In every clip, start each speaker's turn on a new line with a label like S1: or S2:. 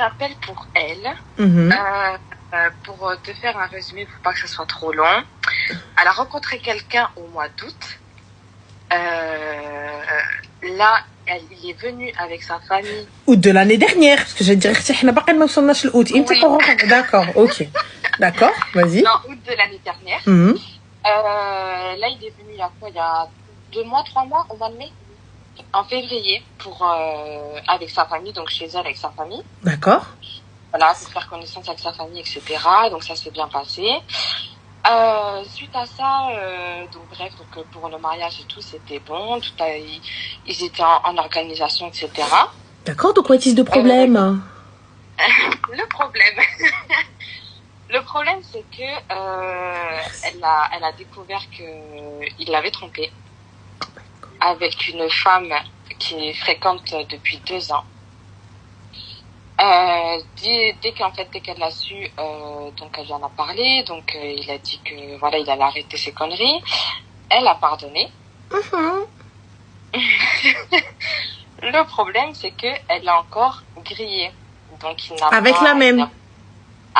S1: t'appelle pour elle. Pour te faire un résumé, pour pas que ça soit trop long. Elle a rencontré quelqu'un au mois d'août. Là, il est venu avec sa famille.
S2: Août de l'année dernière, parce que j'ai dit, on n'a pas quand même sonné l'août. D'accord, ok. D'accord, vas-y.
S1: Non, août de l'année dernière. Là, il est venu il y a 2 mois, 3 mois, au mois de mai. En février, avec sa famille, donc chez elle avec sa famille.
S2: D'accord.
S1: Voilà, pour faire connaissance avec sa famille, etc. Donc ça s'est bien passé. Suite à ça, donc bref, pour le mariage et tout, c'était bon. Ils étaient en organisation, etc.
S2: D'accord, donc what is the problème?
S1: Le problème, c'est que elle a découvert que il l'avait trompée avec une femme qui fréquente depuis 2 ans. Dès qu'elle l'a su, donc elle lui en a parlé, donc il a dit que voilà, il allait arrêter ses conneries. Elle a pardonné. Le problème, c'est que elle a encore grillé. Donc il n'a
S2: avec
S1: pas,
S2: la même.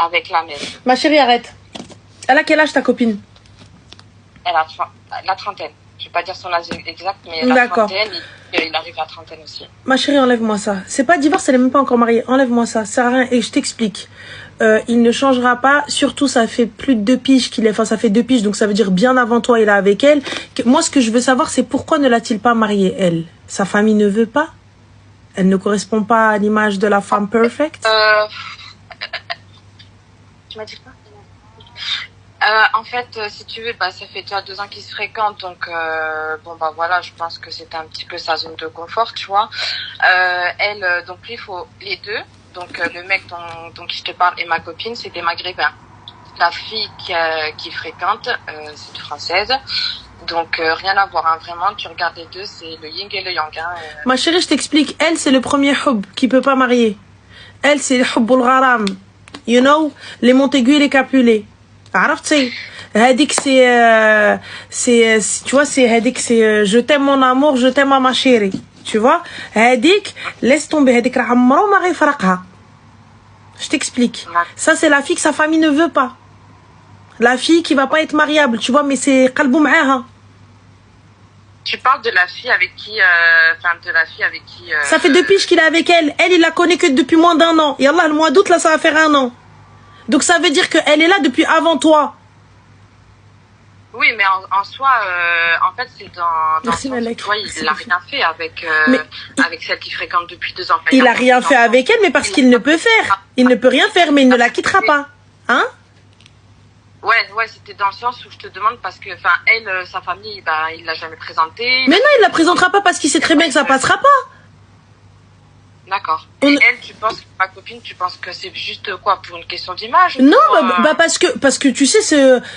S1: Avec la même.
S2: Ma chérie, arrête. Elle a quel âge ta copine?
S1: Elle a la trentaine. Je vais pas dire son âge exact, mais la trentaine, il arrive à la trentaine aussi.
S2: Ma chérie, enlève-moi ça. C'est pas divorce, elle est même pas encore mariée. Enlève-moi ça, ça sert à rien. Et je t'explique. Il ne changera pas. Surtout, ça fait plus de 2 piges qu'il est. Enfin, ça fait 2 piges, donc ça veut dire bien avant toi, il est avec elle. Moi, ce que je veux savoir, c'est pourquoi ne l'a-t-il pas mariée, elle? Sa famille ne veut pas? Elle ne correspond pas à l'image de la femme perfect?
S1: Tu m'as dit quoi? En fait, si tu veux, ça fait déjà 2 ans qu'ils se fréquentent, donc voilà, je pense que c'était un petit peu sa zone de confort, tu vois. Elle, donc lui, il faut les deux. Donc le mec dont je te parle et ma copine, c'est des Maghrébins. La fille qui fréquente, c'est une Française. Donc rien à voir, hein, vraiment. Tu regardes les deux, c'est le yin et le yang. Hein,
S2: Ma chérie, je t'explique. Elle, c'est le premier hub qui peut pas marier. Elle, c'est le hub al gharam. You know, les Montaigu et les Capulet. عرفتي هذيك c'est tu vois c'est هذيك c'est je t'aime mon amour je t'aime ma chérie tu vois هذيك laisse tomber هذيك راه عمره ما غيفرقها. Je t'explique. Ça c'est la fille que sa famille ne veut pas, la fille qui va pas être mariable, tu vois, mais c'est قلبو معاها.
S1: Tu parles de la fille avec qui
S2: ça fait 2 piges qu'il est avec elle. Elle, il la connaît que depuis moins d'1 an. Yallah, le mois d'août là ça va faire 1 an. Donc ça veut dire qu'elle est là depuis avant toi.
S1: Oui, mais en soi, en fait, c'est dans le sens où, toi, il n'a rien fait avec celle qui fréquente depuis 2 ans. Enfin,
S2: il a rien fait avec elle, mais parce qu'il ne peut faire. Il ne peut rien faire, mais il ne la quittera pas. Hein?
S1: Ouais, c'était dans le sens où je te demande parce que, elle, sa famille, il l'a jamais présentée.
S2: Mais non, il la présentera pas parce qu'il sait très bien que ça passera pas.
S1: D'accord. Et elle, tu penses, ma copine, tu penses que c'est juste quoi, pour une question d'image?
S2: Non, parce que tu sais,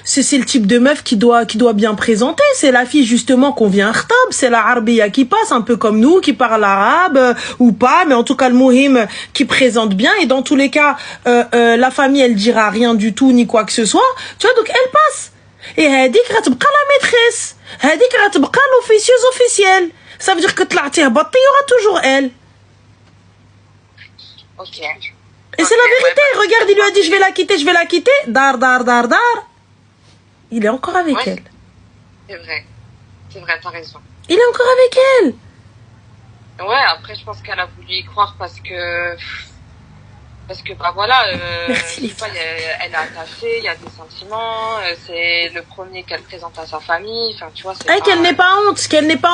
S2: c'est le type de meuf qui doit bien présenter. C'est la fille justement qu'on vient rtab, c'est la Arabia qui passe, un peu comme nous, qui parle arabe ou pas, mais en tout cas le Mohim qui présente bien. Et dans tous les cas, la famille, elle dira rien du tout ni quoi que ce soit. Tu vois, donc elle passe. Et hadik غتبقى la maîtresse, hadik غتبقى l'officieuse officielle. Ça veut dire que t'la'tih batti, il y aura toujours elle.
S1: Ok.
S2: Et c'est la vérité. Regarde, il lui a dit je vais la quitter. Dar. Il est encore avec elle.
S1: C'est vrai, t'as raison.
S2: Il est encore avec elle.
S1: Ouais, après je pense qu'elle a voulu y croire parce que voilà,
S2: merci,
S1: je sais pas, elle est attachée, il y a des sentiments, c'est le premier qu'elle présente à sa famille, enfin tu vois, c'est pas...
S2: qu'elle n'ait pas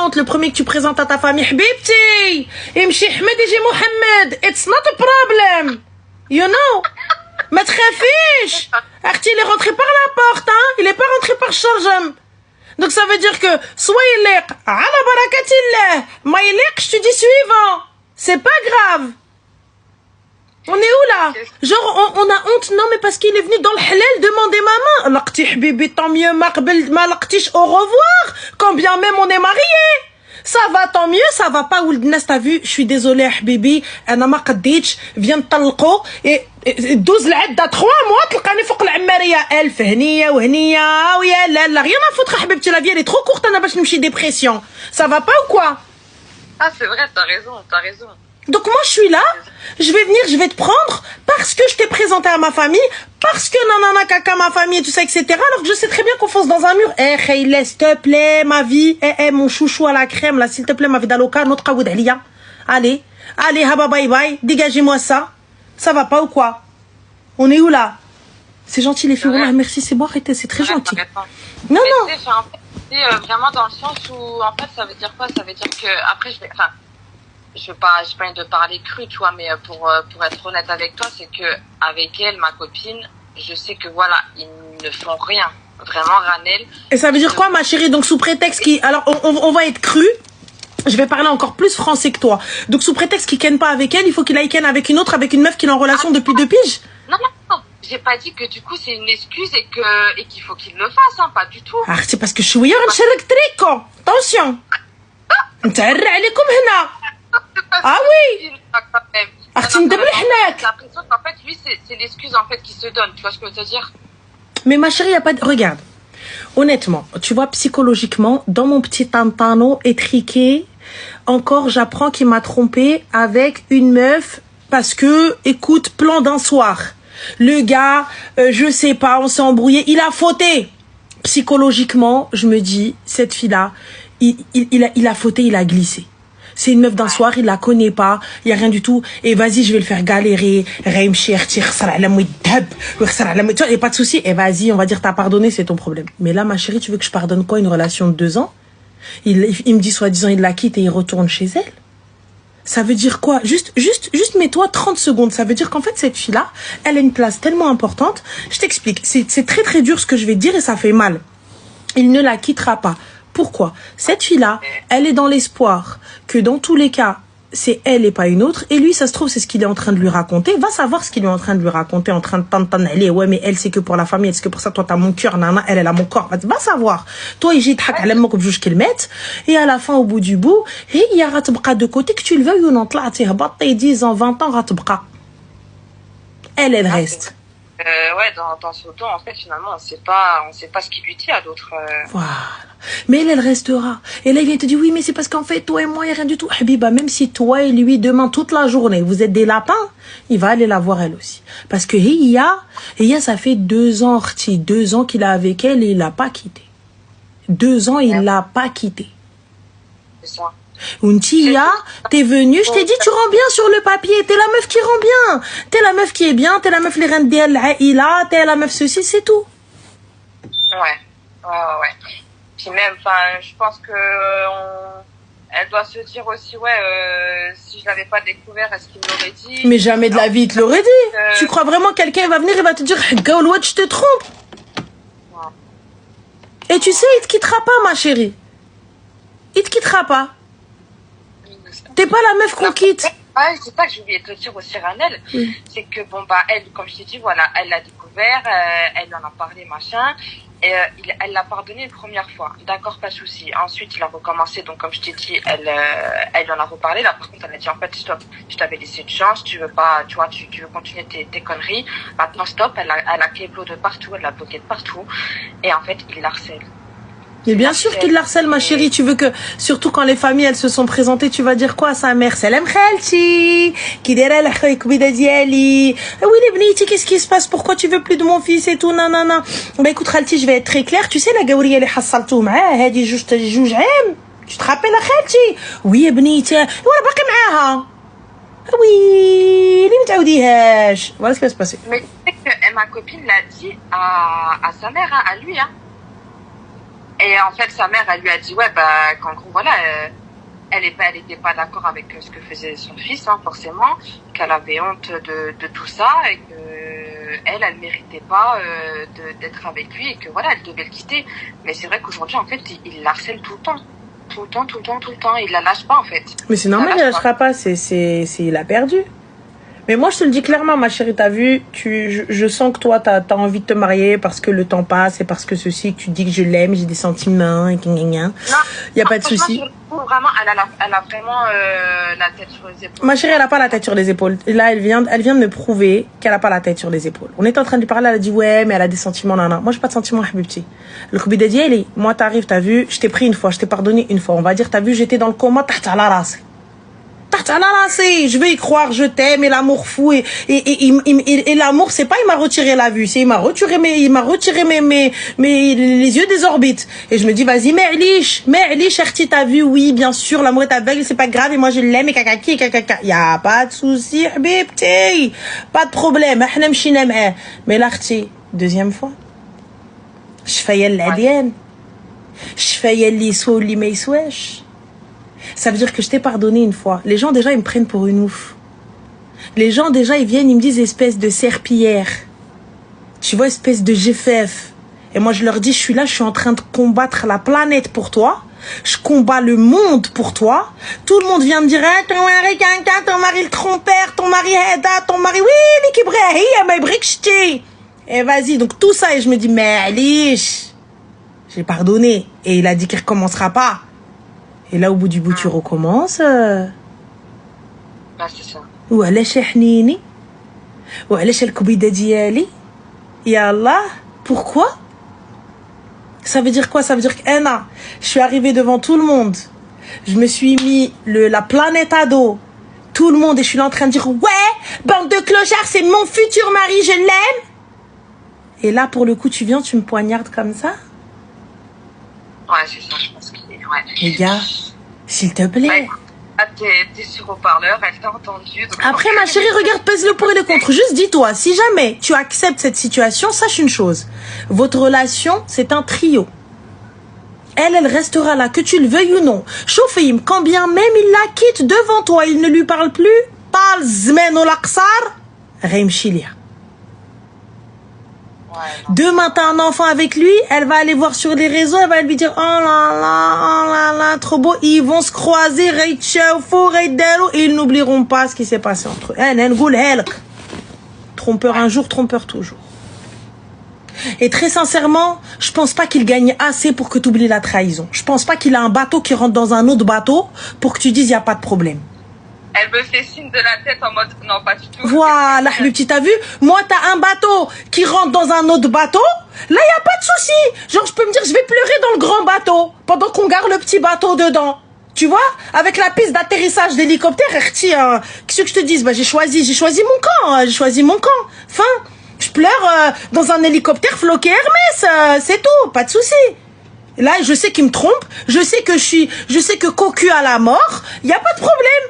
S2: honte, le premier que tu présentes à ta famille. Habibti, imshi Ahmed يجي Mohamed, it's not a problem, you know. ما تخافيش. اختي, il est rentré par la porte, hein, il est pas rentré par Sharjam. Donc ça veut dire que soit il est على بركة الله, ما يليقش, tu dis suivant. C'est pas grave. On est où là? Genre on a honte? Non, mais parce qu'il est venu dans le halal demander ma main. Laqti habibi, tant mieux, ma laqtish, au revoir. Quand bien même on est mariés. Ça va, tant mieux, ça va pas. Ould Nas, t'as vu? Je suis désolée, habibi. Ana ma qadditch, viens de talqo. Et 12 l'adda, 3 mois, تلقاني فوق العمارية. 1000 هنية وهنية. ويا لا, rien à foutre, habibti, la vie elle est trop courte, ana باش نمشي dépression. Ça va pas ou quoi?
S1: Ah, c'est vrai, t'as raison.
S2: Donc moi, je suis là, je vais venir, je vais te prendre parce que je t'ai présenté à ma famille, parce que nanana caca ma famille et tout ça, etc. Alors que je sais très bien qu'on fonce dans un mur. Eh, Khayla, s'il te plaît, ma vie. Eh, mon chouchou à la crème, là, s'il te plaît, ma vie d'aloca, notre kaoud alia. Allez, haba, bye bye, dégagez-moi ça. Ça va pas ou quoi? On est où là? C'est gentil les filles, ouais. Merci, c'est bon, arrêtez, c'est très gentil. Non, non.
S1: C'est vraiment dans le sens où, en fait, ça veut dire quoi? Ça veut dire que, après, je vais pas envie de parler cru, tu vois, mais pour être honnête avec toi, c'est que avec elle, ma copine, je sais que voilà, ils ne font rien. Vraiment, Ranel.
S2: Et ça veut dire quoi, ma chérie? Donc, sous prétexte alors, on va être cru. Je vais parler encore plus français que toi. Donc, sous prétexte qu'il ken pas avec elle, il faut qu'il aille ken avec une autre, avec une meuf qu'il est en relation depuis 2 piges?
S1: Non. J'ai pas dit que du coup c'est une excuse et qu'il faut qu'il le fasse, hein, pas du tout.
S2: Ah, c'est parce que je suis غنشارك تريكو. Attention. نتعرى عليكم هنا. Ah oui. اختي ندبر حناك.
S1: J'ai l'impression qu'en fait lui c'est l'excuse en fait qu'il se donne, tu vois ce que je veux te dire?
S2: Mais ma chérie, y a pas de regarde. Honnêtement, tu vois, psychologiquement, dans mon petit tantano étriqué, encore j'apprends qu'il m'a trompé avec une meuf parce que, écoute, plan d'un soir. Le gars, je sais pas, on s'est embrouillé, il a fauté. Psychologiquement, je me dis, cette fille-là, il a fauté, il a glissé. C'est une meuf d'un soir, il la connaît pas, il y a rien du tout. Et vas-y, je vais le faire galérer. Tu vois, et pas de souci. Et vas-y, on va dire t'as pardonné, c'est ton problème. Mais là, ma chérie, tu veux que je pardonne quoi? Une relation de 2 ans? Il me dit soi-disant, il la quitte et il retourne chez elle. Ça veut dire quoi? Juste mets-toi 30 secondes. Ça veut dire qu'en fait, cette fille-là, elle a une place tellement importante. Je t'explique. C'est très très dur ce que je vais te dire et ça fait mal. Il ne la quittera pas. Pourquoi? Cette fille-là, elle est dans l'espoir que dans tous les cas, c'est elle et pas une autre. Et lui, ça se trouve, c'est ce qu'il est en train de lui raconter. Va savoir ce qu'il est en train de lui raconter, en train de t'entendre aller. Ouais, mais elle, c'est que pour la famille, elle, c'est que pour ça, toi, t'as mon cœur, nana, elle a mon corps. Va savoir. Toi, il t'hak à l'aime juge qu'il mette. Et à la fin, au bout du bout, il y a ratbqa de côté, que tu le veuilles ou non, t'as 10 ans, 20 ans, ratbqa. Elle reste.
S1: Ouais, dans ce temps, en fait, finalement, on sait pas ce qu'il lui dit à d'autres.
S2: Voilà. Mais elle restera. Et là, il vient te dire, oui, mais c'est parce qu'en fait, toi et moi, il n'y a rien du tout. Habiba, même si toi et lui, demain, toute la journée, vous êtes des lapins, il va aller la voir elle aussi. Parce que Hiya, ça fait 2 ans, 2 ans qu'il est avec elle et il l'a pas quitté. 2 ans, il l'a pas quitté.
S1: C'est ça.
S2: Untia, t'es venue, je t'ai dit, tu rends bien sur le papier, t'es la meuf qui rend bien, t'es la meuf qui est bien, t'es la meuf les reines d'elle, t'es la meuf ceci, c'est tout.
S1: Ouais. Puis même, je pense que elle doit se dire aussi, si je l'avais pas découvert, est-ce qu'il me l'aurait dit?
S2: Mais jamais de la vie, il te l'aurait dit. Tu crois vraiment quelqu'un va venir et va te dire, Gaoulouad, je te trompe? Et tu sais, il te quittera pas, ma chérie. Il te quittera pas. T'es pas la meuf qu'on quitte.
S1: Ouais, c'est ça que je voulais te dire aussi, Ranel. C'est que, elle, comme je t'ai dit, voilà, elle l'a découvert, elle en a parlé, machin. Et elle l'a pardonné une première fois. D'accord, pas de souci. Ensuite, il a recommencé. Donc, comme je t'ai dit, elle en a reparlé. Là, par contre, elle a dit, en fait, stop. Je t'avais laissé une chance. Tu veux pas, tu vois, tu veux continuer tes conneries. Maintenant, stop. Elle a Keblo de partout. Elle l'a bloqué de partout. Et en fait, il l'harcèle.
S2: Mais bien sûr qu'il harcèle, ma chérie. Tu veux que, surtout quand les familles, elles se sont présentées, tu vas dire quoi à sa mère? Salam khalti, qui dira la khoukbida diali. Oui, les bniti, qu'est-ce qui se passe? Pourquoi tu veux plus de mon fils et tout, nanana? Bah, écoute, khalti, je vais être très claire. Tu sais, la gaouria, elle est hassaltou ma'a, hadi jouj aim. Tu te rappelles, khalti? Oui, bniti. Voilà, baqi ma'aha. Oui, li m'taoudihash. Voilà ce qui va se passer.
S1: Mais tu sais que ma copine l'a dit à sa mère, à lui, hein. Et en fait, sa mère, elle lui a dit, qu'en gros, voilà, elle était pas d'accord avec ce que faisait son fils, hein, forcément, qu'elle avait honte de tout ça et que elle méritait pas d'être avec lui et que voilà, elle devait le quitter. Mais c'est vrai qu'aujourd'hui, en fait, il l'harcèle tout le temps. Tout le temps. Il la lâche pas, en fait.
S2: Mais c'est normal, il la lâchera pas. Il a perdu. Mais moi, je te le dis clairement, ma chérie, t'as vu, je sens que toi, t'as envie de te marier parce que le temps passe et parce que ceci, que tu dis que je l'aime, j'ai des sentiments, et il y a pas de souci.
S1: Vraiment, elle a vraiment la tête sur les épaules.
S2: Ma chérie, elle a pas la tête sur les épaules. Là, elle vient de me prouver qu'elle a pas la tête sur les épaules. On était en train de lui parler, elle a dit, ouais, mais elle a des sentiments, nana. Moi, j'ai pas de sentiments, habibti. Le Kobida dit, elle est, moi, t'arrives, t'as vu, je t'ai pris une fois, je t'ai pardonné une fois. On va dire, t'as vu, j'étais dans le coma, t'as la race. Je veux y croire, je t'aime, et l'amour fou, et l'amour, c'est pas il m'a retiré la vue, c'est il m'a retiré les yeux des orbites. Et je me dis, vas-y, mais Cherti, t'as vu, oui, bien sûr, l'amour est aveugle, c'est pas grave, et moi je l'aime, et kakaki, kakaka. Y a pas de souci, habibti, pas de problème, mais l'arti, deuxième fois, je fais l'adienne, je fais l'iswa ou l'imeswesh. Ça veut dire que je t'ai pardonné une fois. Les gens, déjà, ils me prennent pour une ouf. Les gens, déjà, ils viennent, ils me disent espèce de serpillière. Tu vois, espèce de GFF. Et moi, je leur dis, je suis là, je suis en train de combattre la planète pour toi. Je combats le monde pour toi. Tout le monde vient me dire, hey, ton mari quelqu'un, ton mari le trompeur, ton mari Heda, ton mari, oui, Nikibrahi, ma briqueté. Et vas-y, donc tout ça, et je me dis, mais Alice, j'ai pardonné. Et il a dit qu'il recommencera pas. Et là, au bout du bout, tu recommences.
S1: Bah, c'est ça.
S2: وعلاش حنيني وعلاش الكبيدة ديالي يا الله. Pourquoi? Ça veut dire quoi? Ça veut dire que Anna, je suis arrivée devant tout le monde, je me suis mis la planète à dos, tout le monde, et je suis là en train de dire, ouais, bande de clochards, c'est mon futur mari, je l'aime. Et là, pour le coup, tu viens, tu me poignardes comme ça.
S1: Ouais, c'est ça, je pense qu'il est... Ouais.
S2: Les gars, s'il te plaît.
S1: Ah, t'es sur haut-parleur, elle t'a entendu. Donc...
S2: Après, ma chérie, regarde, pèse le pour et le contre. Juste dis-toi, si jamais tu acceptes cette situation, sache une chose. Votre relation, c'est un trio. Elle restera là, que tu le veuilles ou non. Choufim, quand bien même il la quitte devant toi, il ne lui parle plus. Parle zmen ou l'aqsar, reimchilia. Demain, t'as un enfant avec lui, elle va aller voir sur les réseaux, elle va lui dire, oh là là, trop beau, ils vont se croiser, et ils n'oublieront pas ce qui s'est passé entre eux. Trompeur un jour, trompeur toujours. Et très sincèrement, je pense pas qu'il gagne assez pour que tu oublies la trahison. Je pense pas qu'il a un bateau qui rentre dans un autre bateau pour que tu dises, il n'y a pas de problème.
S1: Elle me fait signe de la tête en mode, non, pas du tout.
S2: Voilà, le petit, t'as vu? Moi, t'as un bateau qui rentre dans un autre bateau. Là, y a pas de souci. Genre, je peux me dire, je vais pleurer dans le grand bateau pendant qu'on garde le petit bateau dedans. Tu vois? Avec la piste d'atterrissage d'hélicoptère, qu'est-ce que je te dise? Bah, j'ai choisi mon camp. Fin. Je pleure dans un hélicoptère floqué Hermès. C'est tout. Pas de souci. Là, je sais qu'il me trompe. Je sais que Cocu a la mort. Y a pas de problème.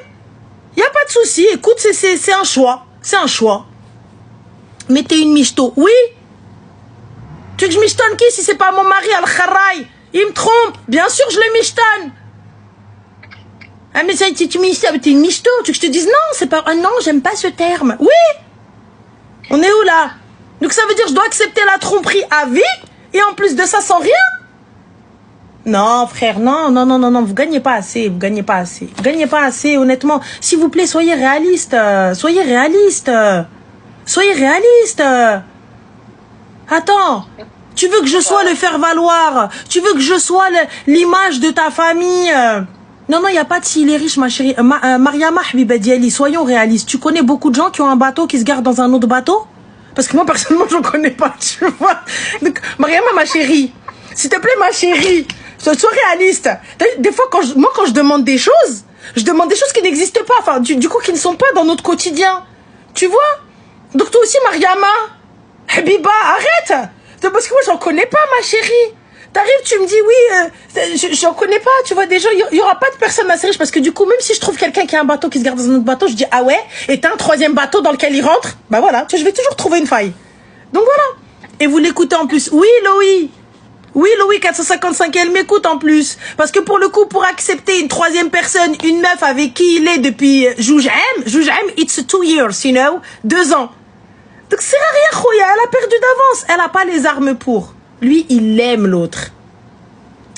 S2: Y a pas de souci, écoute, c'est un choix. C'est un choix. Mais t'es une michto. Oui. Tu veux que je michtonne qui si c'est pas mon mari, Al-Kharraï? Il me trompe. Bien sûr, je le michtonne. Ah, mais ça, tu michtonnes, t'es une michto. Tu veux que je te dise non, c'est pas... Ah non, j'aime pas ce terme. Oui. On est où là? Donc ça veut dire que je dois accepter la tromperie à vie et en plus de ça, sans rien? Non, frère, non, vous gagnez pas assez, honnêtement. S'il vous plaît, soyez réaliste. Attends, tu veux que je sois le faire-valoir, tu veux que je sois l'image de ta famille. Non, il n'y a pas de s'il est riche, ma chérie. Mariama Habiba Diali, soyons réalistes. Tu connais beaucoup de gens qui ont un bateau qui se garde dans un autre bateau? Parce que moi, personnellement, j'en connais pas, tu vois. Donc, Mariama, ma chérie, s'il te plaît, ma chérie, sois réaliste. Des fois, quand je demande des choses, qui n'existent pas, enfin, du coup, qui ne sont pas dans notre quotidien. Tu vois? Donc, toi aussi, Mariama, Habiba, arrête! Parce que moi, j'en connais pas, ma chérie. T'arrives, tu me dis, oui, j'en connais pas, tu vois, déjà, il y aura pas de personne assez riche, parce que du coup, même si je trouve quelqu'un qui a un bateau qui se garde dans un autre bateau, je dis, ah ouais, et t'as un troisième bateau dans lequel il rentre, bah voilà, je vais toujours trouver une faille. Donc voilà. Et vous l'écoutez en plus. Oui, Louis 455, elle m'écoute en plus. Parce que pour le coup, pour accepter une troisième personne, une meuf avec qui il est depuis Joujem, it's 2 years, you know, 2 ans. Donc c'est rien, Khoya, elle a perdu d'avance. Elle a pas les armes pour. Lui, il aime l'autre.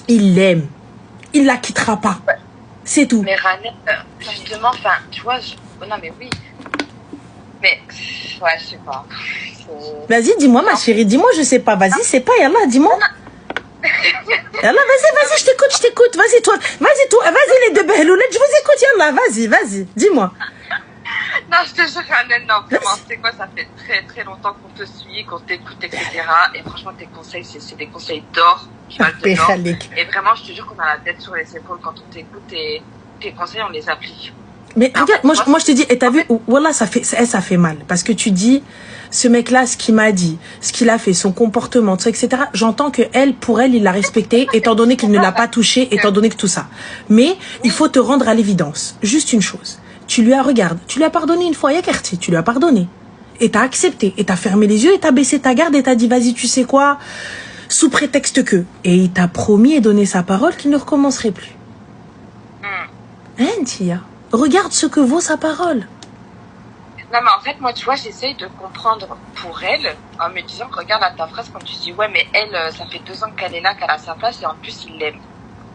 S2: Il l'aime. Il la quittera pas. C'est tout.
S1: Mais Ranel, justement, enfin, tu vois, non mais oui. Mais, ouais, je sais pas.
S2: Vas-y, dis-moi, ma chérie, dis-moi, je sais pas. Vas-y, c'est pas, Yallah, dis-moi. Yallah, vas-y, je t'écoute. Vas-y, toi, vas-y, les deux behlounettes, je vous écoute, Yallah, vas-y, dis-moi.
S1: Non, je te jure, Ranel, non, vraiment, c'est quoi, ça fait très très longtemps qu'on te suit, qu'on t'écoute, etc. Et franchement, tes conseils, c'est des conseils d'or, qui valent de l'or. Et vraiment, je te jure qu'on a la tête sur les épaules quand on t'écoute et tes conseils, on les applique.
S2: Mais regarde, moi je te dis, et t'as vu, voilà, ça fait mal. Parce que tu dis, ce mec-là, ce qu'il m'a dit, ce qu'il a fait, son comportement, tout ça, etc. J'entends que pour elle, il l'a respecté, étant donné qu'il ne l'a pas touché, étant donné que tout ça. Mais il faut te rendre à l'évidence. Juste une chose. Tu lui as pardonné une fois, Yakarti, tu lui as pardonné. Et t'as accepté, et t'as fermé les yeux, et t'as baissé ta garde, et t'as dit, vas-y, tu sais quoi, sous prétexte que. Et il t'a promis et donné sa parole qu'il ne recommencerait plus. Hein, Tia? Regarde ce que vaut sa parole.
S1: Non, mais en fait, moi, tu vois, j'essaye de comprendre pour elle, en me disant, regarde à ta phrase quand tu dis, ouais, mais elle, ça fait 2 ans qu'elle est là, qu'elle a sa place, et en plus, il l'aime.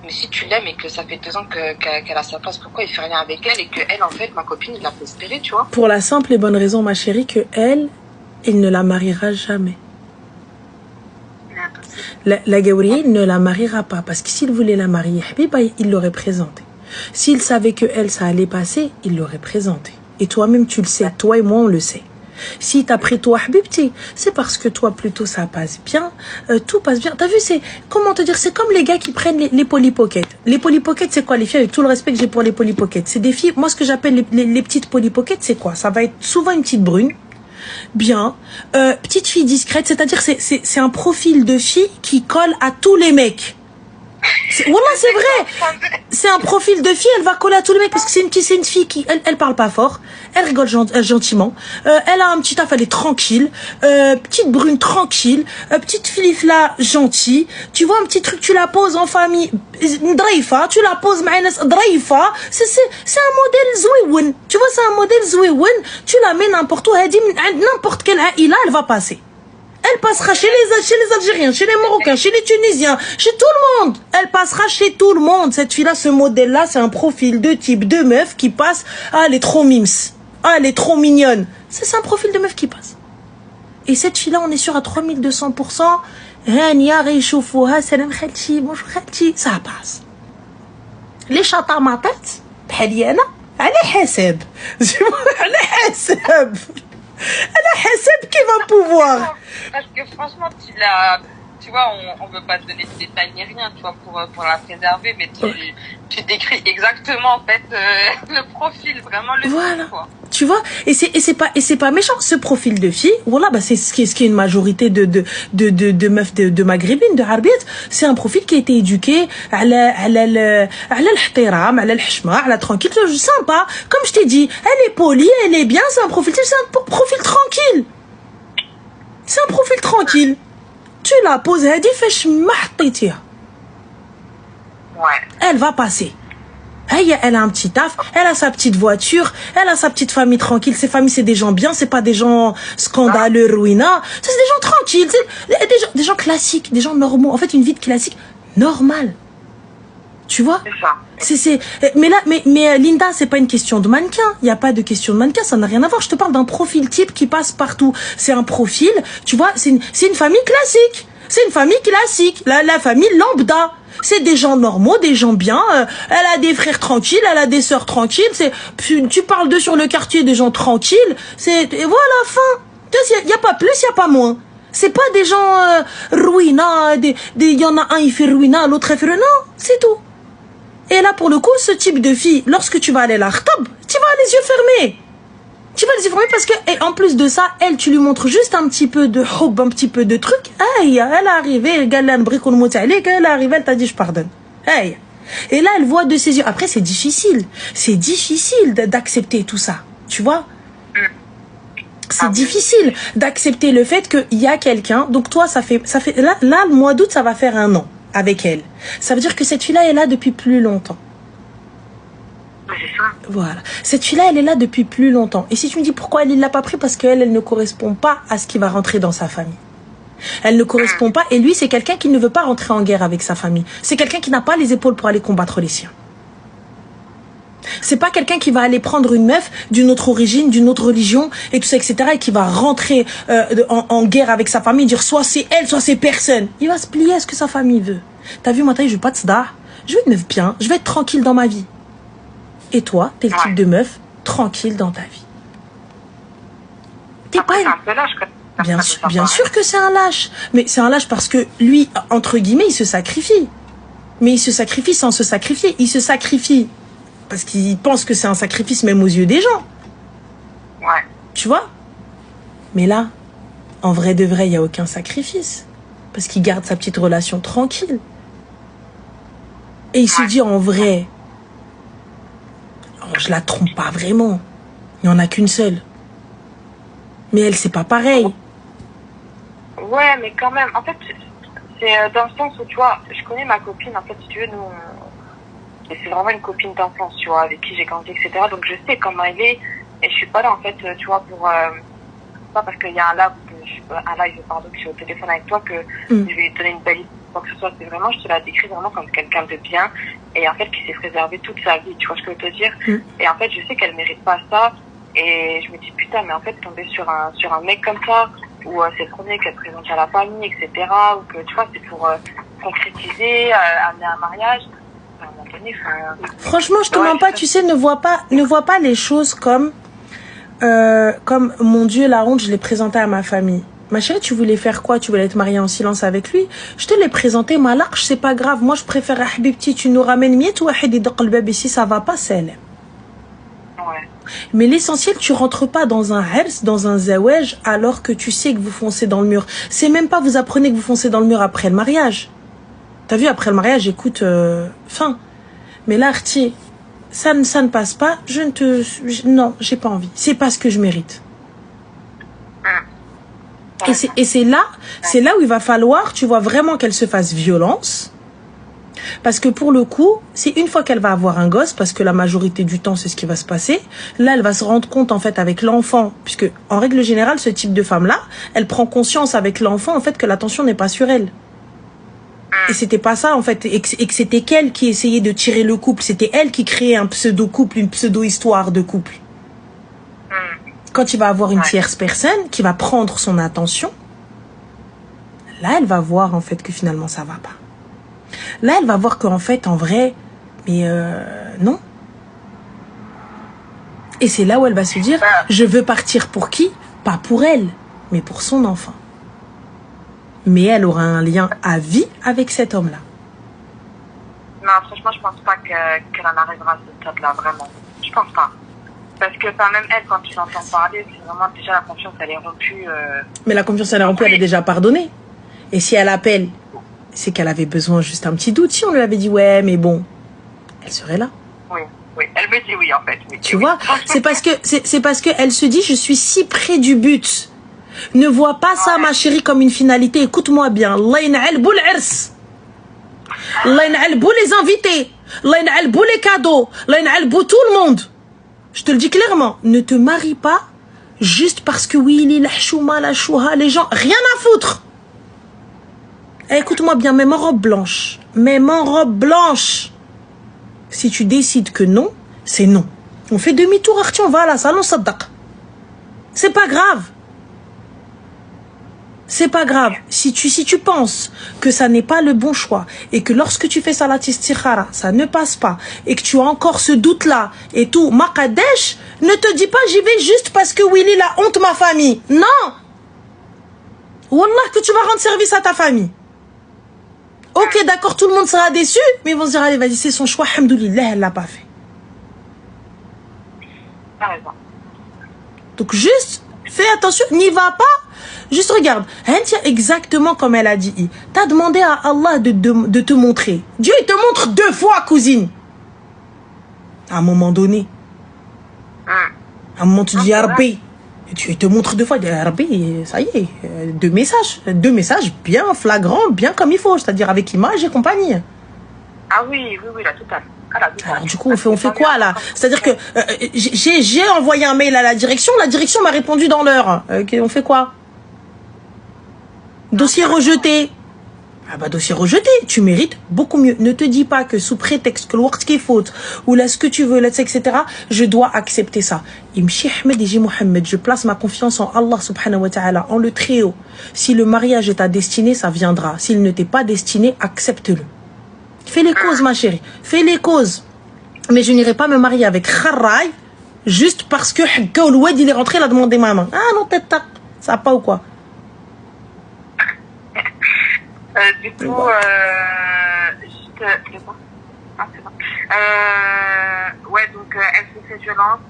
S1: Mais si tu l'aimes et que ça fait 2 ans qu'elle a sa place, pourquoi il fait rien avec elle et que elle, en fait, ma copine, il l'a fait espérer, tu vois?
S2: Pour la simple et bonne raison, ma chérie, que il ne la mariera jamais. La Gaouri ne la mariera pas, parce que s'il voulait la marier, il l'aurait présenté. S'il savait que elle, ça allait passer, il l'aurait présenté. Et toi-même, tu le sais. Toi et moi, on le sait. Si t'as pris toi, Habibti, c'est parce que toi, plutôt, ça passe bien. Tout passe bien. T'as vu, comment te dire, c'est comme les gars qui prennent les polypockets. Les polypockets, c'est quoi, les filles, avec tout le respect que j'ai pour les polypockets? C'est des filles, moi, ce que j'appelle les petites polypockets, c'est quoi? Ça va être souvent une petite brune. Bien, petite fille discrète, c'est-à-dire, c'est un profil de fille qui colle à tous les mecs. Voilà, c'est vrai. C'est un profil de fille, elle va coller à tous les mecs parce que c'est une fille qui, elle parle pas fort, elle rigole gentiment, elle a un petit taf, elle est tranquille, petite brune tranquille, petite filifla gentille, tu vois un petit truc, tu la poses en famille, draifa, tu la poses ma'anas draifa, c'est un modèle zouiwoun, tu vois, c'est un modèle zouiwoun, tu la mets n'importe où, elle dit n'importe quelle aïla, elle va passer. Elle passera chez les Algériens, chez les Marocains, chez les Tunisiens, chez tout le monde. Elle passera chez tout le monde. Cette fille-là, ce modèle-là, c'est un profil de type de meuf qui passe. Ah, elle est trop mims. Ah, elle est trop mignonne. C'est un profil de meuf qui passe. Et cette fille-là, on est sûr à 3200%. Hania, réchauffouha, salam khalti, bonjour khalti. Ça passe. Les chatamatat, bhaliana, allez haseb. Allez haseb. Elle a Hasseb qui va pouvoir.
S1: Parce que franchement, tu vois, on veut pas te donner de détails ni rien, tu vois, pour la préserver, mais tu décris exactement, en fait, le profil, vraiment le
S2: voilà.
S1: style, quoi.
S2: Tu vois, et c'est pas méchant, ce profil de fille, voilà, bah, c'est ce qui est une majorité de meufs de maghrébines, de harbites, c'est un profil qui a été éduqué à l'ihtiram, à l'hishma, à la tranquille, sympa. Comme je t'ai dit, elle est polie, elle est bien, c'est un profil tranquille. C'est un profil tranquille. Tu la poses, elle dit, ouais. Elle va passer. Elle a un petit taf, elle a sa petite voiture, elle a sa petite famille tranquille. Ses familles, c'est des gens bien, c'est pas des gens scandaleux, ruinants. C'est des gens tranquilles, des gens classiques, des gens normaux. En fait, une vie de classique normale. Tu vois?
S1: C'est ça.
S2: Mais Linda, c'est pas une question de mannequin. Il y a pas de question de mannequin, ça n'a rien à voir. Je te parle d'un profil type qui passe partout. C'est un profil, tu vois, c'est une famille classique. C'est une famille classique, la famille lambda. C'est des gens normaux, des gens bien. Elle a des frères tranquilles, elle a des sœurs tranquilles. Tu parles d'eux sur le quartier, des gens tranquilles. Et voilà, fin. Il y a pas plus, il y a pas moins. C'est pas des gens ruinants. Il y en a un il fait ruinant, l'autre il fait ruinant. C'est tout. Et là, pour le coup, ce type de fille, lorsque tu vas aller la khtab, tu vas les yeux fermés. Tu vas les yeux fermés parce que, et en plus de ça, elle, tu lui montres juste un petit peu de houb, un petit peu de truc. Hey, elle est arrivée, elle est arrivée, elle t'a dit je pardonne. Hey. Et là, elle voit de ses yeux. Après, c'est difficile. C'est difficile d'accepter tout ça. Tu vois? C'est difficile d'accepter le fait qu'il y a quelqu'un. Donc toi, ça fait, là, le mois d'août, ça va faire 1 an avec elle. Ça veut dire que cette fille-là est là depuis plus longtemps. Voilà. Cette fille-là, elle est là depuis plus longtemps. Et si tu me dis pourquoi elle ne l'a pas pris, parce qu'elle, elle ne correspond pas à ce qui va rentrer dans sa famille. Elle ne correspond pas. Et lui, c'est quelqu'un qui ne veut pas rentrer en guerre avec sa famille. C'est quelqu'un qui n'a pas les épaules pour aller combattre les siens. C'est pas quelqu'un qui va aller prendre une meuf d'une autre origine, d'une autre religion, et tout ça, etc., et qui va rentrer en guerre avec sa famille, dire soit c'est elle, soit c'est personne. Il va se plier à ce que sa famille veut. T'as vu, maintenant, je veux pas de sda. Je veux une meuf bien. Je vais être tranquille dans ma vie. Et toi, t'es le type de meuf tranquille dans ta vie. T'es pas
S1: une... un peu lâche,
S2: bien sûr que c'est un lâche. Mais c'est un lâche parce que lui, entre guillemets, il se sacrifie. Mais il se sacrifie sans se sacrifier. Il se sacrifie Parce qu'ils pensent que c'est un sacrifice même aux yeux des gens.
S1: Ouais.
S2: Tu vois? Mais là, en vrai de vrai, il n'y a aucun sacrifice. Parce qu'il garde sa petite relation tranquille. Et il se dit en vrai, oh, je la trompe pas vraiment. Il n'y en a qu'une seule. Mais elle, c'est pas pareil.
S1: Ouais, mais quand même, en fait, c'est dans le sens où, tu vois, je connais ma copine, en fait, si tu veux, nous, c'est vraiment une copine d'enfance, tu vois, avec qui j'ai grandi, etc. Donc je sais comment elle est, et je suis pas là, en fait, tu vois, pour, pas parce qu'il y a un live, pardon, que je suis au téléphone avec toi, que je vais lui donner une belle idée, quoi que ce soit. C'est vraiment, je te la décris vraiment comme quelqu'un de bien, et en fait, qui s'est préservé toute sa vie, tu vois ce que je veux te dire. Et en fait, je sais qu'elle mérite pas ça, et je me dis, putain, mais en fait, tomber sur un mec comme ça, où c'est le premier qu'elle présente à la famille, etc., ou que, tu vois, c'est pour concrétiser, amener un mariage. À un moment donné,
S2: franchement, je te mens pas, tu sais, ne vois pas les choses comme mon Dieu, la honte, je l'ai présenté à ma famille. Ma chérie, tu voulais faire quoi? Tu voulais être mariée en silence avec lui? Je te l'ai présenté, ma large, c'est pas grave. Moi, je préfère, Habibti, tu nous ramènes miette ou ici, ça va pas, celle.
S1: Ouais.
S2: Mais l'essentiel, tu rentres pas dans un hers, dans un zawej, alors que tu sais que vous foncez dans le mur. C'est même pas vous apprenez que vous foncez dans le mur après le mariage. T'as vu, après le mariage, écoute, fin. Mais là, Artie, ça ne passe pas. Non, j'ai pas envie. C'est pas ce que je mérite. Et c'est là où il va falloir, tu vois, vraiment qu'elle se fasse violence. Parce que pour le coup, c'est une fois qu'elle va avoir un gosse, parce que la majorité du temps, c'est ce qui va se passer. Là, elle va se rendre compte, en fait, avec l'enfant, puisque, en règle générale, ce type de femme-là, elle prend conscience avec l'enfant, en fait, que l'attention n'est pas sur elle. Et c'était pas ça, en fait, et que c'était qu'elle qui essayait de tirer le couple. C'était elle qui créait un pseudo-couple, une pseudo-histoire de couple. Quand il va avoir une tierce personne qui va prendre son attention, là, elle va voir, en fait, que finalement, ça va pas. Là, elle va voir qu'en fait, en vrai, mais non. Et c'est là où elle va se dire, je veux partir pour qui? Pas pour elle, mais pour son enfant. Mais elle aura un lien à vie avec cet homme-là.
S1: Non, franchement, je pense pas qu'elle en arrivera à ce stade-là, vraiment. Je pense pas. Parce que même elle, quand tu l'entends parler, c'est vraiment déjà la confiance, elle est rompue.
S2: Mais la confiance, elle est rompue, elle est déjà pardonnée. Et si elle appelle, c'est qu'elle avait besoin juste un petit doute. Si on lui avait dit, ouais, mais bon, elle serait là.
S1: Oui, elle me dit oui, en fait. Oui,
S2: tu vois, c'est parce que elle se dit, je suis si près du but. Ne vois pas ça, ma chérie, comme une finalité. Écoute-moi bien. Allah y'n'albou l''irs. Allah y'n'albou les invités. Allah y'n'albou les cadeaux. Allah y'n'albou tout le monde. Je te le dis clairement. Ne te marie pas juste parce que oui, il est la chouma, la chouha, les gens. Rien à foutre. Écoute-moi bien, même en robe blanche. Même en robe blanche. Si tu décides que non, c'est non. On fait demi-tour, Arti, on va à la salle, on s'addaq. C'est pas grave. C'est pas grave. Si tu penses que ça n'est pas le bon choix et que lorsque tu fais salat istikhara, ça ne passe pas et que tu as encore ce doute-là et tout, Makadesh, ne te dis pas j'y vais juste parce que Willy la honte ma famille. Non. Wallah que tu vas rendre service à ta famille. Ok, d'accord, tout le monde sera déçu, mais ils vont se dire allez, vas-y, c'est son choix, alhamdoulilah, elle l'a pas fait. Donc juste, fais attention, n'y va pas. Juste regarde, exactement comme elle a dit. T'as demandé à Allah de te montrer. Dieu, il te montre 2 fois, cousine. À un moment donné. À un moment, tu dis Rabbi. Tu te montres 2 fois. Rabbi, ça y est, 2 messages. 2 messages bien flagrants, bien comme il faut. C'est-à-dire avec image et compagnie.
S1: Ah oui, la totale.
S2: Alors du coup, on fait quoi là? C'est-à-dire que j'ai envoyé un mail à la direction m'a répondu dans l'heure. On fait quoi? Dossier rejeté. Ah bah dossier rejeté, tu mérites beaucoup mieux. Ne te dis pas que sous prétexte que le work qui est faute, ou là ce que tu veux, là, etc., je dois accepter ça. Imshi Ahmed et Mohamed, je place ma confiance en Allah subhanahu wa ta'ala, en le très haut. Si le mariage est ta destinée, ça viendra. S'il ne t'est pas destiné, accepte-le. Fais les causes, ma chérie. Fais les causes. Mais je n'irai pas me marier avec Kharraï juste parce que Haggaouloued, il est rentré, il a demandé ma main. Ah non, tête tac. Ça va pas ou quoi?
S1: Du coup, juste, Ah, c'est bon. Ouais, donc elle se fait violence.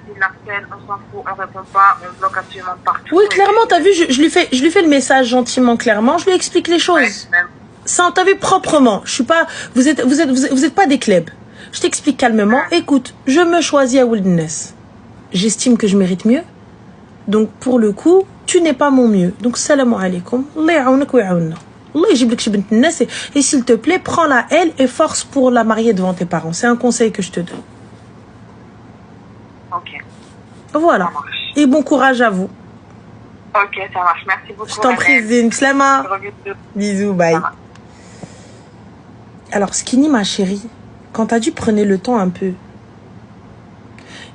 S1: S'il harcèle, on s'en fout, on répond pas, on bloque absolument partout.
S2: Oui, clairement, t'as vu, je lui fais le message gentiment, clairement. Je lui explique les choses.
S1: Ouais,
S2: Ça, t'as vu, proprement. Je suis pas, vous êtes pas des klebs. Je t'explique calmement. Écoute, je me choisis à Wilderness. J'estime que je mérite mieux. Donc, pour le coup, tu n'es pas mon mieux. Donc, salam alaikum. Allah yaounak wa yaouna. Allah yjib lek bint الناس. Et s'il te plaît, prends-la elle et force pour la marier devant tes parents. C'est un conseil que je te donne.
S1: Ok.
S2: Voilà. Et bon courage à vous.
S1: Ok, ça marche. Merci beaucoup.
S2: Je t'en prie, Zine. Slama. Bisous, bye. Alors, Skinny, ma chérie, quand t'as dit prenez le temps un peu,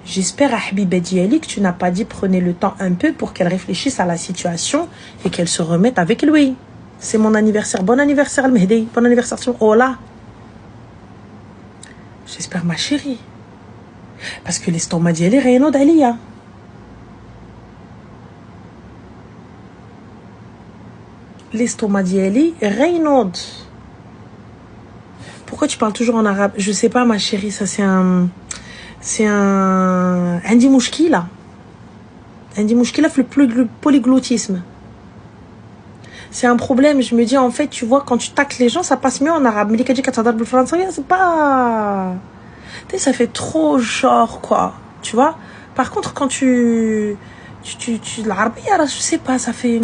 S2: j'espère à Habiba Diali que tu n'as pas dit prenez le temps un peu pour qu'elle réfléchisse à la situation et qu'elle se remette avec lui. C'est mon anniversaire. Bon anniversaire, Al-Mehdi. Bon anniversaire, Ola. J'espère, ma chérie. Parce que l'estomac d'Yali, rien d'Alia. L'estomac d'Yali, rien. Pourquoi tu parles toujours en arabe? Je sais pas, ma chérie, ça c'est un عندي مشكلة في le polyglottisme. C'est un problème, je me dis en fait, tu vois, quand tu tacles les gens, ça passe mieux en arabe. Mais les kadji katadar bil français, c'est pas, tu sais, ça fait trop genre quoi, tu vois. Par contre, quand tu l'arabe, je sais pas, ça fait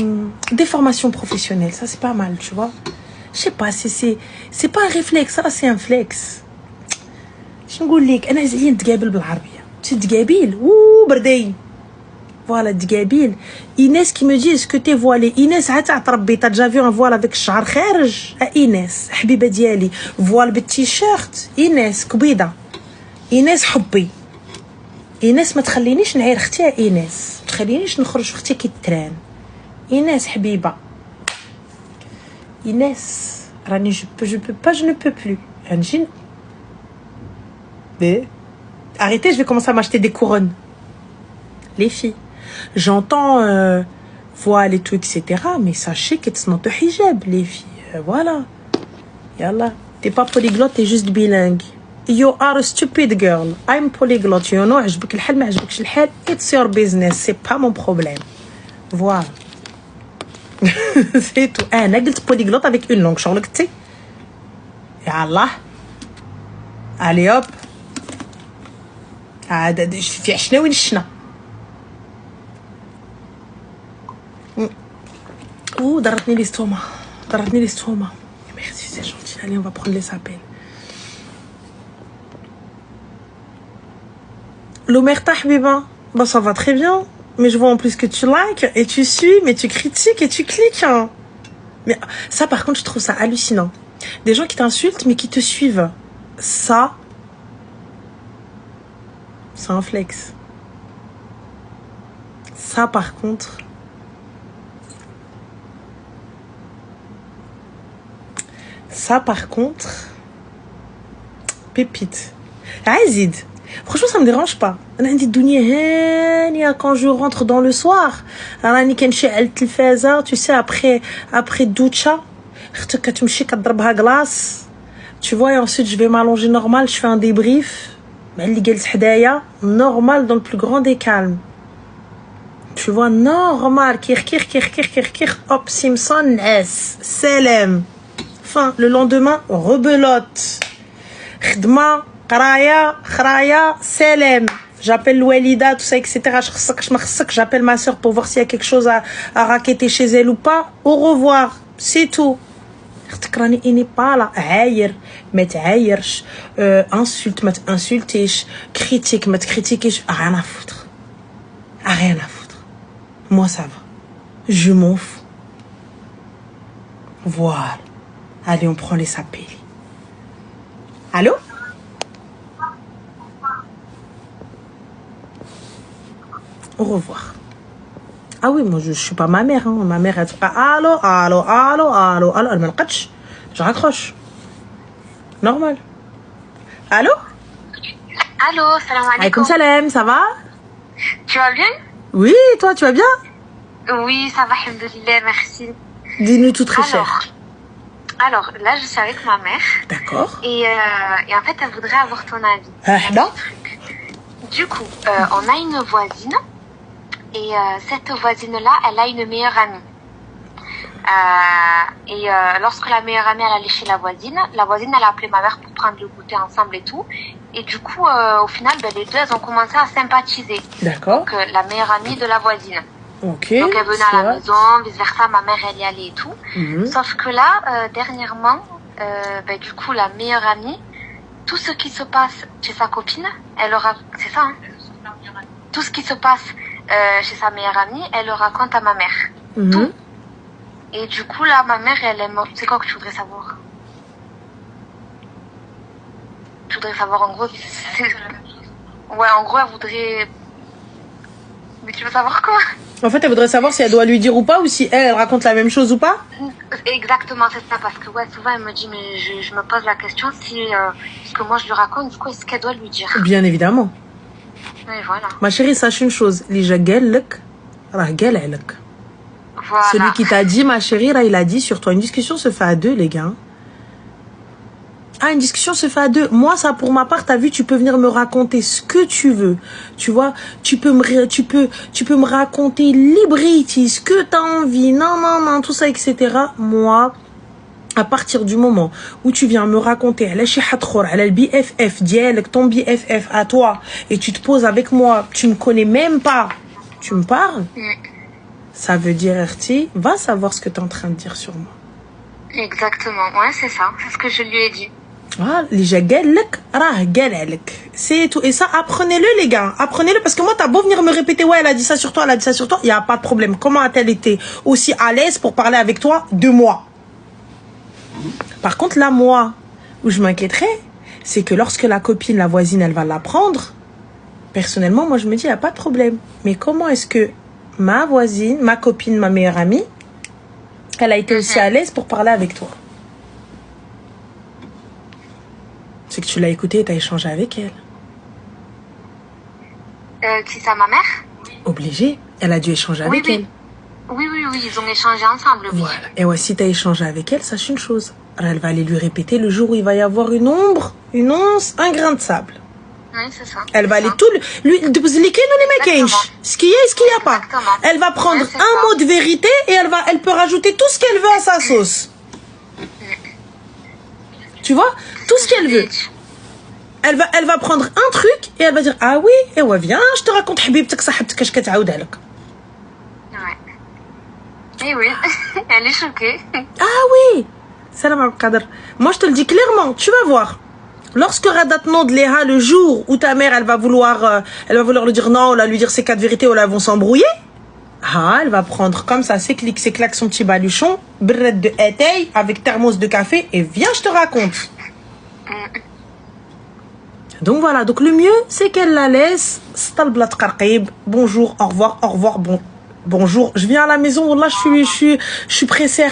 S2: déformation professionnelle, ça c'est pas mal, tu vois. Je sais pas, c'est pas un réflexe, ça c'est un flex. شنو نقول لك انا زين نتقابل بالعربيه تتقابيل بردي فوالا تقابيل ايناس كي me dit est-ce que t'es voilée ايناس عاد تعتربي t'as déjà vu un voile avec الشعر خارج ايناس حبيبه ديالي فوال بالتيشيرت ايناس كبيضه ايناس حبي ايناس ما تخلينيش نعير اختي ايناس ما تخلينيش نخرج اختي كي التران ايناس حبيبه ايناس راني je ne peux plus غنجي. Arrêtez, je vais commencer à m'acheter des couronnes. Les filles. J'entends voile et tout, etc. Mais sachez que c'est notre hijab, les filles. Voilà. Yallah. T'es pas polyglotte, t'es juste bilingue. You are a stupid girl. I'm polyglotte. You know, عجبك الحال ما عجبكش الحال. It's your business. C'est pas mon problème. Voilà. C'est tout. أنا قلت polyglotte avec une langue. شغلك تي. Yallah. Allez hop. هذا في عشنا وين شنا. ضرتني l'estomac. Merci, c'est gentil. Allez, on va prendre les appels. L'Omerta Habiba, bah ça va très bien. Mais je vois en plus que tu likes et tu suis, mais tu critiques et tu cliques. Hein. Mais ça, par contre, je trouve ça hallucinant. Des gens qui t'insultent, mais qui te suivent. Ça, c'est un flex. Ça, par contre, pépite. Azid. Franchement, ça me dérange pas. Quand je rentre dans le soir, tu sais, après doucha, tu vois, et ensuite je vais m'allonger normal, je fais un débrief. Normal dans le plus grand des calmes. Tu vois, normal. Hop, Simpson, S. Selem. Fin, le lendemain, rebelote. Khidma, Khraya, Selem. J'appelle Louelida, tout ça, etc. J'appelle ma soeur pour voir s'il y a quelque chose à raqueter chez elle ou pas. Au revoir. C'est tout. راني اني بالا عاير ما تعايرش انسولت ما تانسولتيش كريتيك ما تكريتيكيش rien à foutre moi ça va je m'en fous voilà allez on prend les appels allô au revoir. Ah oui, moi je suis pas ma mère. Hein. Ma mère elle dit allô, elle me laqatch. Je raccroche. Normal. Allô?
S1: Allô, salam alaikum.
S2: Alaykoum salam, ça va?
S1: Tu vas bien?
S2: Oui, toi tu vas bien?
S1: Oui, ça va, alhamdoulilah, merci.
S2: Dis-nous tout très cher.
S3: Alors, là, je suis avec ma mère.
S2: D'accord.
S3: Et en fait, elle voudrait avoir ton avis.
S2: Non.
S3: Du coup, on a une voisine. Et cette voisine-là, elle a une meilleure amie. Lorsque la meilleure amie, elle allait chez la voisine, elle a appelé ma mère pour prendre le goûter ensemble et tout. Et du coup, au final, les deux, elles ont commencé à sympathiser.
S2: D'accord.
S3: Donc, la meilleure amie de la voisine.
S2: Ok.
S3: Donc, elle venait à la maison, vice-versa, ma mère, elle y allait et tout. Sauf que là, dernièrement, du coup, la meilleure amie, tout ce qui se passe chez sa copine, elle aura... C'est ça, hein? Tout ce qui se passe chez sa meilleure amie, elle le raconte à ma mère. Tout. Et du coup, là, ma mère, elle est morte. C'est quoi que tu voudrais savoir? Je voudrais savoir, en gros... Ouais, en gros, elle voudrait... Mais tu veux savoir quoi?
S2: En fait, elle voudrait savoir si elle doit lui dire ou pas, ou si elle raconte la même chose ou pas.
S3: Exactement, c'est ça. Parce que ouais, souvent, elle me dit, mais je me pose la question si ce que moi je lui raconte, du coup, est-ce qu'elle doit lui dire?
S2: Bien évidemment.
S3: Oui, voilà.
S2: Ma chérie, sache une chose. Voilà. Celui qui t'a dit, ma chérie, là, il a dit sur toi. Une discussion se fait à deux, les gars. Ah, une discussion se fait à deux. Moi, ça, pour ma part, t'as vu, tu peux venir me raconter ce que tu veux. Tu vois, tu peux me raconter Liberty, ce que t'as envie. Non, tout ça, etc. Moi, à partir du moment où tu viens me raconter, le BFF, ton BFF à toi, et tu te poses avec moi, tu me connais même pas, tu me parles, ça veut dire, RT, va savoir ce que tu es en train de dire sur moi.
S3: Exactement, ouais, c'est ça, c'est ce que je lui ai dit.
S2: C'est tout. Et ça, apprenez-le, les gars. Apprenez-le, parce que moi, t'as beau venir me répéter, ouais, elle a dit ça sur toi, elle a dit ça sur toi, il n'y a pas de problème. Comment a-t-elle été aussi à l'aise pour parler avec toi de moi? Par contre, là, moi, où je m'inquiéterais, c'est que lorsque la copine, la voisine, elle va l'apprendre, personnellement, moi, je me dis, il n'y a pas de problème. Mais comment est-ce que ma voisine, ma copine, ma meilleure amie, elle a été aussi à l'aise pour parler avec toi? C'est que tu l'as écoutée et tu as échangé avec elle.
S3: Qui ça, ma mère?
S2: Obligée. Elle a dû échanger avec elle.
S3: Oui, ils ont échangé ensemble. Oui.
S2: Voilà. Et ouais, si tu as échangé avec elle, sache une chose. Alors, elle va aller lui répéter le jour où il va y avoir une ombre, une once, un grain de sable.
S3: Oui, c'est ça.
S2: Elle va aller tout lui ce qu'il y a et ce qu'il n'y a pas. Elle va prendre un mot de vérité et elle peut rajouter tout ce qu'elle veut à sa sauce. Tu vois, tout ce qu'elle veut. Elle va prendre un truc et elle va dire, ah oui, et ouais, viens, je te raconte حبيبتك صاحبتك اش كتعاودها لك.
S3: Eh oui, elle est choquée.
S2: Ah oui, salam al-qadr. Moi je te le dis clairement, tu vas voir. Lorsque Radat Nod Léha, le jour où ta mère elle va vouloir lui dire non, ou lui dire ses quatre vérités, ou là vont s'embrouiller, ah, elle va prendre comme ça ses clics, ses claques, son petit baluchon, brette de éteil avec thermos de café et viens, je te raconte. Donc voilà, donc le mieux c'est qu'elle la laisse. Bonjour, au revoir, bonjour. Je viens à la maison, là je suis pressée,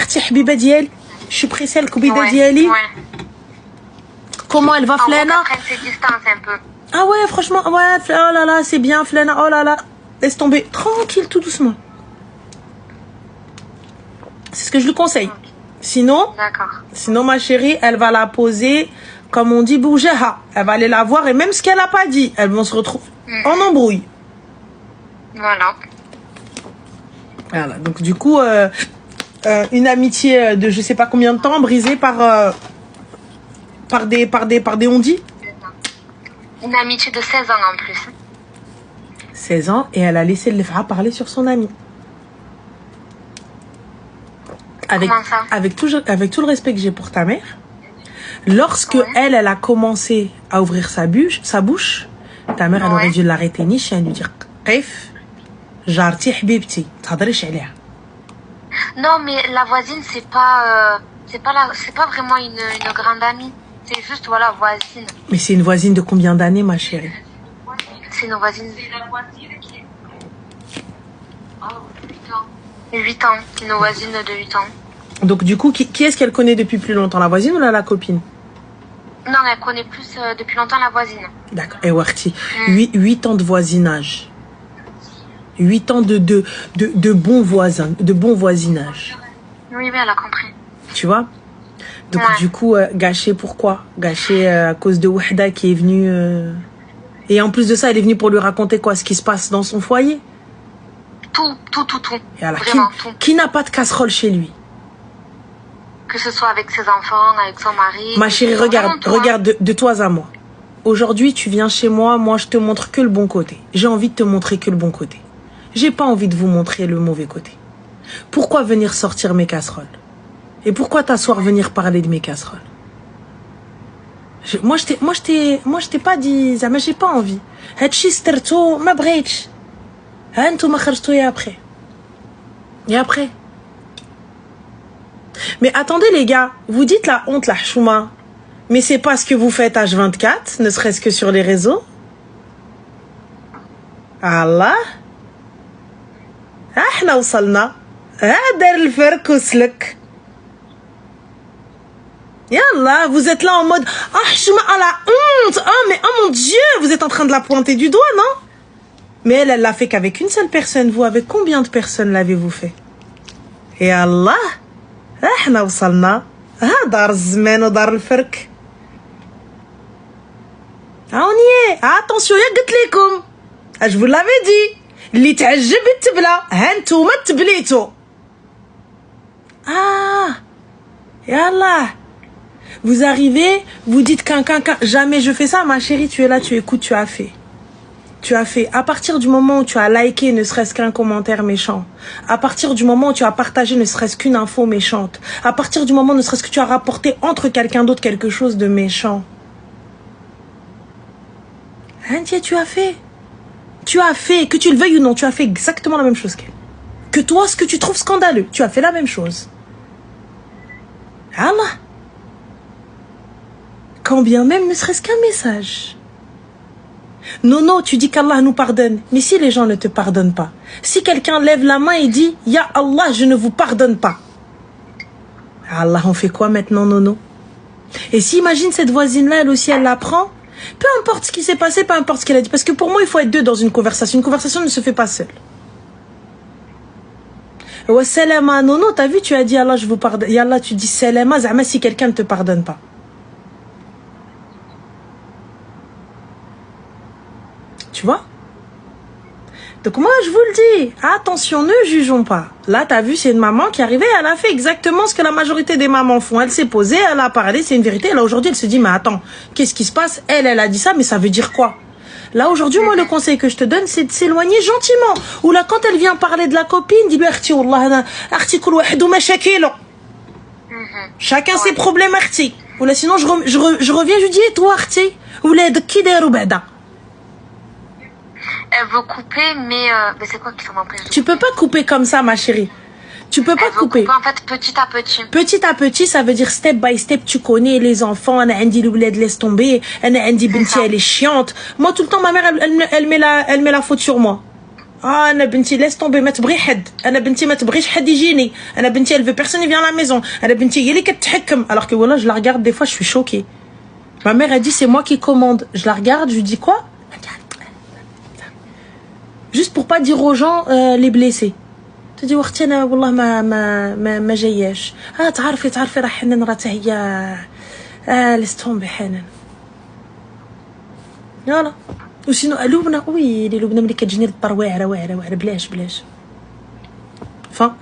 S2: je suis pressée, le Koubida Diali. Comment elle va, Flana? Ah ouais, franchement, ouais, oh là là, c'est bien, Flana, oh là là. Laisse tomber, tranquille, tout doucement. C'est ce que je lui conseille. Sinon, ma chérie, elle va la poser, comme on dit, bougeha. Elle va aller la voir et même ce qu'elle n'a pas dit, elles vont se retrouver en embrouille. Voilà, donc du coup, une amitié de je sais pas combien de temps brisée par des on-dit.
S3: Une amitié de 16 ans en plus.
S2: 16 ans et elle a laissé le Lefa parler sur son ami. Avec tout le respect que j'ai pour ta mère, lorsque elle a commencé à ouvrir sa bouche, ta mère elle aurait dû l'arrêter niche et lui dire Qif, jarti habibti, t'hadrish alayha.
S3: Non mais la voisine c'est pas vraiment une grande amie. C'est juste, voilà, voisine.
S2: Mais c'est une voisine de combien d'années, ma chérie?
S3: C'est une voisine. 8 ans. Une voisine de 8 ans.
S2: Donc, du coup, qui est-ce qu'elle connaît depuis plus longtemps? La voisine ou la copine?
S3: Non, elle connaît plus depuis longtemps la voisine.
S2: D'accord. Et Warti, 8 ans de voisinage. 8 ans de bons voisins, de bon voisinage.
S3: Oui, elle a compris.
S2: Tu vois? Donc du coup, gâché pourquoi? Gâché à cause de Wahda qui est venue... Et en plus de ça, elle est venue pour lui raconter quoi, ce qui se passe dans son foyer.
S3: Tout.
S2: Et alors,
S3: Vraiment, tout.
S2: Qui n'a pas de casserole chez lui?
S3: Que ce soit avec ses enfants, avec son mari.
S2: Ma chérie, regarde de toi à moi. Aujourd'hui, tu viens chez moi, moi je te montre que le bon côté. J'ai envie de te montrer que le bon côté. J'ai pas envie de vous montrer le mauvais côté. Pourquoi venir sortir mes casseroles? Et pourquoi t'asseoir venir parler de mes casseroles? Moi je t'ai pas dit, mais j'ai pas envie. Hatchi sterto, ma bretch. Hantou ma kharjtou et après. Et après. Mais attendez les gars, vous dites la honte, la chouma. Mais c'est pas ce que vous faites H24, ne serait-ce que sur les réseaux. Allah. احنا وصلنا. هذا الفرق وصلك. Yallah, vous êtes là en mode chouma à la honte. Oh mais oh mon Dieu, vous êtes en train de la pointer du doigt, non? Mais elle l'a fait qu'avec une seule personne. Vous, avec combien de personnes l'avez-vous fait? Et Allah. احنا وصلنا. دار الزمان ودار الفرق. Ah, on y est. Attention, ya قلت لكم. Je vous l'avais dit. اللي تعجب التبلة. هانتوما تبليتو. Ah. Yallah. Vous arrivez, vous dites qu'un. Jamais je fais ça, ma chérie. Tu es là, tu écoutes, tu as fait. Tu as fait. À partir du moment où tu as liké ne serait-ce qu'un commentaire méchant, à partir du moment où tu as partagé ne serait-ce qu'une info méchante, à partir du moment où ne serait-ce que tu as rapporté entre quelqu'un d'autre quelque chose de méchant, tu as fait. Tu as fait, que tu le veuilles ou non, tu as fait exactement la même chose qu'elle. Que toi, ce que tu trouves scandaleux, tu as fait la même chose. Allah. Quand bien même ne serait-ce qu'un message. Non, tu dis qu'Allah nous pardonne. Mais si les gens ne te pardonnent pas, si quelqu'un lève la main et dit « Ya Allah, je ne vous pardonne pas », Allah, on fait quoi maintenant, Nono? Et si imagine cette voisine-là, elle aussi, elle l'apprend, peu importe ce qui s'est passé, peu importe ce qu'elle a dit. Parce que pour moi, il faut être deux dans une conversation. Une conversation ne se fait pas seule. Wa salama, Nono, t'as vu, tu as dit « Allah, je vous pardonne ». Ya Allah, tu dis « salama », zama si quelqu'un ne te pardonne pas. Tu vois? Donc moi, je vous le dis, attention, ne jugeons pas. Là, t'as vu, c'est une maman qui est arrivée, elle a fait exactement ce que la majorité des mamans font. Elle s'est posée, elle a parlé, c'est une vérité. Là, aujourd'hui, elle se dit, mais attends, qu'est-ce qui se passe? Elle a dit ça, mais ça veut dire quoi? Là, aujourd'hui, moi, le conseil que je te donne, c'est de s'éloigner gentiment. Ou là, quand elle vient parler de la copine, dis-lui, chacun ses problèmes, arti. Ou là, sinon, je reviens, je dis, et toi, arti? Ou là, qui d'ailleurs,
S3: elle veut couper, mais c'est quoi qui s'en empêche?
S2: Tu peux pas couper comme ça, ma chérie. Tu peux pas couper.
S3: En fait, petit à petit.
S2: Petit à petit, ça veut dire step by step. Tu connais les enfants. Ana andi l'ouled, laisse tomber. Ana andi binti, elle est chiante. Moi, tout le temps, ma mère, elle met la faute sur moi. Ah, ana binti, laisse tomber. Ma tbri had. Ana binti, ma tbri had yjini. Ana binti, elle veut personne, il vient à la maison. Ana binti, yeli katahakam. Alors que voilà, je la regarde, des fois, je suis choquée. Ma mère, elle dit, c'est moi qui commande. Je la regarde, je lui dis quoi? Juste pour pas dire aux gens les blessés. Tu dis وقتي انا والله ما جاياش. تعرفي راه حنان راه هي laisse tomber حنان. يلا. وسينو لبنى وي لبنى ملي كتجيني للدار واعره بلاش. Enfin.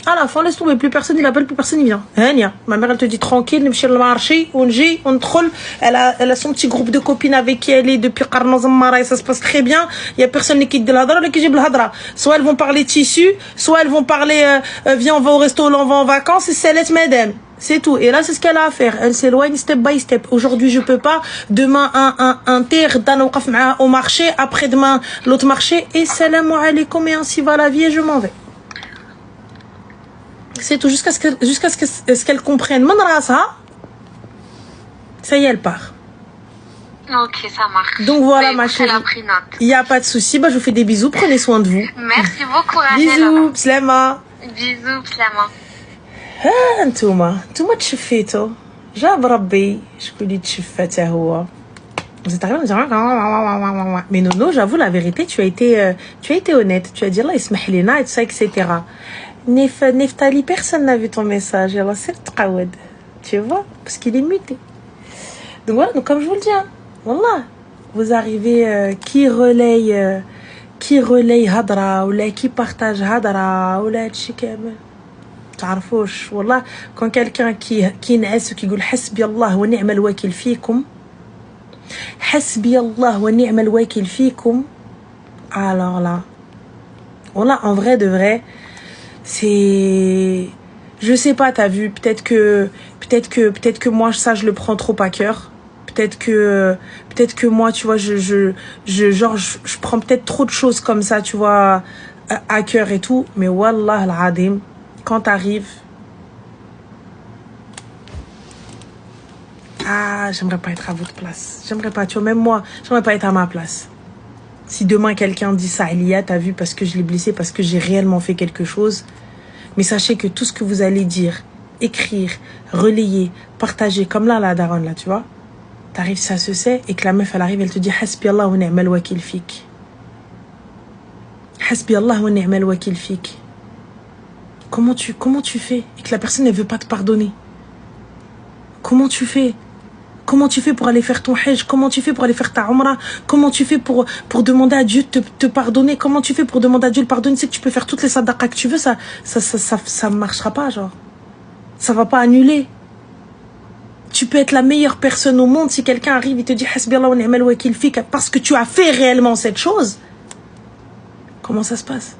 S2: À la fin, laisse tomber, plus personne, il appelle, plus personne, il vient. Hania. Ma mère, elle te dit tranquille, نمشي للمارشي, ونجي, on ندخل. Elle a son petit groupe de copines avec qui elle est depuis قرن زمارة, et ça se passe très bien. Il y a personne qui dit l'hadra, ou qui dit l'hadra. Soit elles vont parler tissu, soit elles vont parler, viens, on va au resto, on va en vacances, et c'est laisse madame. C'est tout. Et là, c'est ce qu'elle a à faire. Elle s'éloigne step by step. Aujourd'hui, je peux pas. Demain, un terre au marché. Après-demain, l'autre marché. Et salam alaikum, et ainsi va la vie, et je m'en vais. C'est tout, jusqu'à ce qu'elle comprenne. Ça y est, elle part.
S3: Ok, ça marche.
S2: Donc voilà, ma chérie. Il n'y a pas de souci. Bah, je vous fais des bisous. Prenez soin de vous.
S3: Merci beaucoup, Rachel.
S2: Bisous, Slama.
S3: Bisous, Slama.
S2: انتوما تشفيتو جاب ربي شكون اللي تشفى حتى هو. Vous êtes arrivé en disant mais Nono, j'avoue la vérité, tu as été honnête. Tu as dit Allah يسمح لنا et tout ça, etc. Neftali, personne n'a vu ton message. Alors c'est le trawad. Tu vois, parce qu'il est muté. Donc voilà, donc comme je vous le dis, hein, wallah, vous arrivez, qui relaye hadra, ou là, qui partage hadra, ou là, tchi kamel. تعرفوش والله quand quelqu'un qui نعس وكيقول حسبي الله ونعم الوكيل فيكم حسبي الله ونعم الوكيل فيكم alors là voilà en vrai de vrai c'est je sais pas t'as vu peut-être que moi ça je le prends trop à cœur peut-être que moi tu vois je prends peut-être trop de choses comme ça tu vois à cœur et tout mais wallah al-adim quand t'arrives, ah, j'aimerais pas être à votre place. J'aimerais pas, tu vois, même moi, j'aimerais pas être à ma place. Si demain quelqu'un dit ça, Elia, t'as vu, parce que je l'ai blessé, parce que j'ai réellement fait quelque chose. Mais sachez que tout ce que vous allez dire, écrire, relayer, partager, comme là, la daronne, là, tu vois, t'arrives, ça se sait, et que la meuf, elle arrive, elle te dit, Hasbi Allah wa ni'mal wakil fik. Hasbi Allah wa ni'mal wakil fik. Comment tu fais et que la personne ne veut pas te pardonner? Comment tu fais? Comment tu fais pour aller faire ton hajj? Comment tu fais pour aller faire ta umrah? Comment tu fais pour demander à Dieu de te pardonner? Comment tu fais pour demander à Dieu de pardonner? C'est que tu peux faire toutes les sadaqas que tu veux, ça marchera pas, genre. Ça va pas annuler. Tu peux être la meilleure personne au monde si quelqu'un arrive et te dit Hasbi Allah wa ni'mal wakil fik parce que tu as fait réellement cette chose. Comment ça se passe?